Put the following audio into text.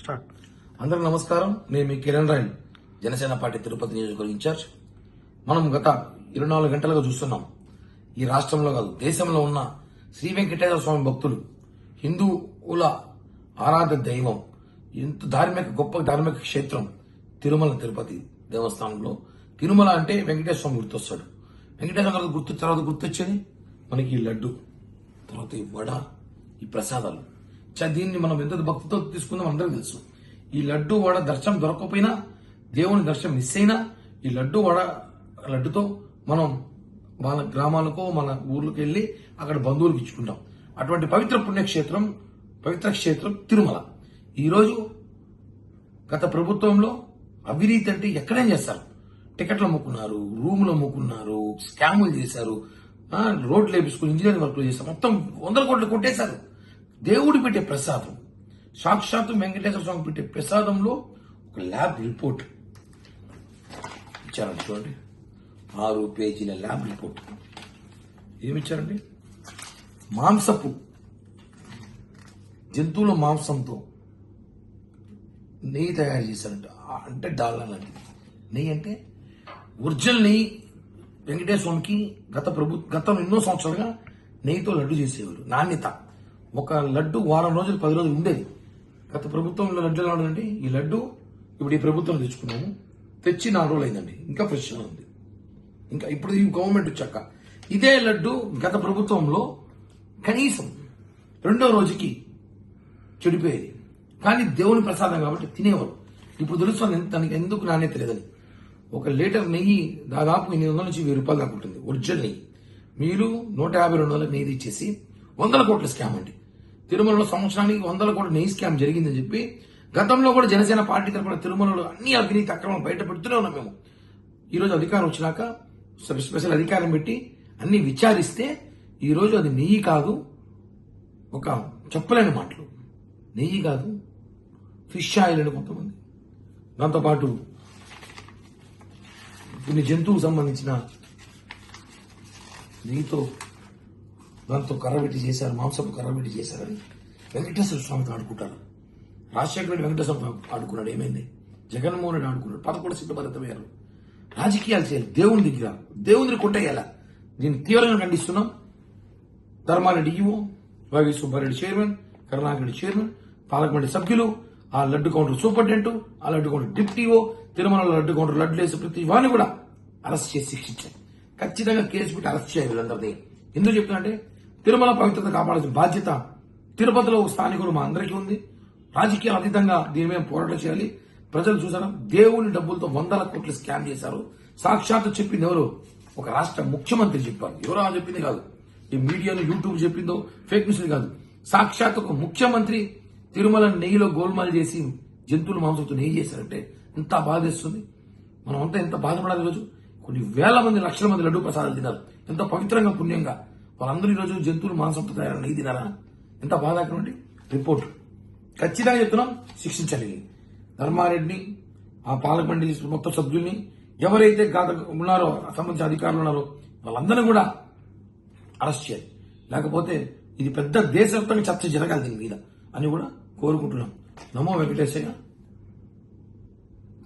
Start. అందరికి నమస్కారం. నేను మీ కిరణ్ రాయల్, జనసేన పార్టీ తిరుపతి నియోజకవర్గ ఇన్ఛార్జ్. మనం గత 24 గంటలుగా చూస్తున్నాం, ఈ రాష్ట్రంలో కాదు దేశంలో ఉన్న శ్రీ వెంకటేశ్వర స్వామి భక్తులు, హిందువుల ఆరాధ్య దైవం, ఎంత గొప్ప ధార్మిక క్షేత్రం తిరుమల తిరుపతి దేవస్థానంలో. తిరుమల అంటే వెంకటేశ్వర స్వామి గుర్తొస్తాడు. వెంకటేశ్వర స్వామి తర్వాత గుర్తొచ్చేది మనకి ఈ లడ్డు, తర్వాత ఈ వడ, ఈ ప్రసాదాలు. దీన్ని మనం ఎంత భక్తితో తీసుకుందాం అందరికీ తెలుసు. ఈ లడ్డు వడ దర్శనం దొరకకపోయినా, దేవుని దర్శనం మిస్ అయినా, ఈ లడ్డుతో మనం మన గ్రామాలకు మన ఊర్లకు వెళ్లి అక్కడ బంధువులకు ఇచ్చుకుంటాం. అటువంటి పవిత్ర క్షేత్రం తిరుమల. ఈరోజు గత ప్రభుత్వంలో అవినీతి అంటే ఎక్కడేం చేస్తారు. టికెట్లు అమ్ముకున్నారు, రూములు అమ్ముకున్నారు, స్కాములు చేశారు, రోడ్లు వేపించుకుని ఇంజనీరింగ్ వర్క్లు చేశారు, మొత్తం 100 కోట్లు కొట్టేశారు. దేవుడు పెట్టే ప్రసాదం, సాక్షాత్తు వెంకటేశ్వర స్వామి పెట్టే ప్రసాదంలో ఒక ల్యాబ్ రిపోర్ట్ ఇచ్చారండి. చూడండి, 6 పేజీల ల్యాబ్ రిపోర్ట్. ఏమిచ్చారండి? జంతువుల మాంసంతో నెయ్యి తయారు చేశారంట. అంటే డాల్డా లాంటిది నెయ్యి. అంటే ఒరిజినల్ నెయ్యి. వెంకటేశ్వర స్వామికి గతం ఎన్నో సంవత్సరాలుగా నెయ్యితో లడ్డు చేసేవారు. నాణ్యత. ఒక లడ్డు వారం రోజులు 10 రోజులు ఉండేది. గత ప్రభుత్వంలో లడ్డు ఎలా ఉండదండి, ఈ లడ్డు ఇప్పుడు ఈ ప్రభుత్వం తెచ్చుకున్నాము, తెచ్చి 4 రోజులు అయిందండి, ఇంకా ఫ్రెష్ గా ఉంది. ఇంకా ఇప్పుడు ఈ గవర్నమెంట్ వచ్చాక ఇదే లడ్డు గత ప్రభుత్వంలో కనీసం 2వ రోజుకి చెడిపోయేది. కానీ దేవుని ప్రసాదం కాబట్టి తినేవారు. ఇప్పుడు తెలుస్తుంది తనకి ఎందుకు నాణ్యత లేదని. 1 లీటర్ నెయ్యి దాదాపు 800 నుంచి 1000 రూపాయలు దాకా ఉంటుంది ఒరిజినల్ నెయ్యి. మీరు 150-200 నెయ్యి ఇచ్చేసి 100 కోట్ల స్కామ్ అండి. తిరుమలలో సంవత్సరానికి 100 కోట్ల నెయ్యి స్కామ్ జరిగిందని చెప్పి గతంలో కూడా జనసేన పార్టీ తరఫున తిరుమలలో అన్ని అవినీతి అక్రమం బయట పెడుతూనే ఉన్నాం మేము. ఈరోజు అధికారం వచ్చినాక స్పెషల్ అధికారం పెట్టి అన్ని విచారిస్తే ఈరోజు అది నెయ్యి కాదు, ఒక చెప్పలేని మాటలు, నెయ్యి కాదు ఫిష్ ఆయిల్ అని కొంతమంది, దాంతోపాటు కొన్ని జంతువుకు సంబంధించిన నెయ్యితో దాంతో కర్రబెట్టి చేశారు, మాంసపు కర్రబెట్టి చేశారని వెంకటేశ్వర స్వామితో ఆడుకుంటారు. రాజశేఖర రెడ్డి వెంకటేశ్వర స్వామి ఆడుకున్నాడు, ఏమైంది? జగన్మోహన్ రెడ్డి ఆడుకున్నాడు, 11 సీట్లు భరితమయ్యారు. రాజకీయాలు చేయాలి, దేవుని కొట్టేయాలా. దీన్ని తీవ్రంగా ఖండిస్తున్నాం. Dharma Reddy EO, YV Subba Reddy chairman, Karunakar Reddy chairman, పాలకమండలి సభ్యులు, ఆ లడ్డు కౌంటర్ సూపరింటెండెంట్, ఆ laddu counter deputy EO, Tirumala laddu counter laddu వేసి ప్రతి వాడిని కూడా అరెస్ట్ చేసి శిక్షించారు. ఖచ్చితంగా కేసు పెట్టి అరెస్ట్ చేయాలి వీళ్ళందరినీ. ఎందుకు చెప్తున్నా అంటే తిరుమల పవిత్రత కాపాడాల్సిన బాధ్యత తిరుపతిలో స్థానికులు మా అందరికీ ఉంది. రాజకీయాలు అతీతంగా దీని మీద పోరాటం చేయాలి. ప్రజలు చూసారా, దేవుని డబ్బులతో 100 కోట్లు స్కామ్ చేశారు. సాక్షాత్తు చెప్పింది ఎవరు? ఒక రాష్ట్ర ముఖ్యమంత్రి చెప్పారు. ఎవరో చెప్పింది కాదు, ఈ మీడియాలో యూట్యూబ్ చెప్పిందో ఫేక్ న్యూస్ కాదు. సాక్షాత్ ఒక ముఖ్యమంత్రి తిరుమల నెయ్యిలో గోల్మాల్ చేసి జంతువుల మాంసంతో నెయ్యి చేశారంటే ఎంత బాధేస్తుంది. మనం అంతా ఎంత బాధపడాలి. ఈరోజు కొన్ని వేల మంది, లక్షల మంది లడ్డు ప్రసాదాలు తిన్నారు, ఎంత పవిత్రంగా పుణ్యంగా. వాళ్ళందరూ ఈరోజు జంతువులు మాంసంతో తయారైన నెయ్యి తినారా? ఎంత బాధాకరమండి. రిపోర్ట్ ఖచ్చితంగా చెప్తున్నాం, శిక్షించాలి. ధర్మారెడ్డిని, ఆ పాలకమండలి మొత్తం సభ్యుల్ని, ఎవరైతే ఉన్నారో సంబంధించిన అధికారులు ఉన్నారో వాళ్ళందరినీ కూడా అరెస్ట్ చేయాలి. లేకపోతే ఇది పెద్ద దేశవ్యాప్తంగా చర్చ జరగాలి దీని మీద అని కూడా కోరుకుంటున్నాం. నమో వెంకటేశయ్య.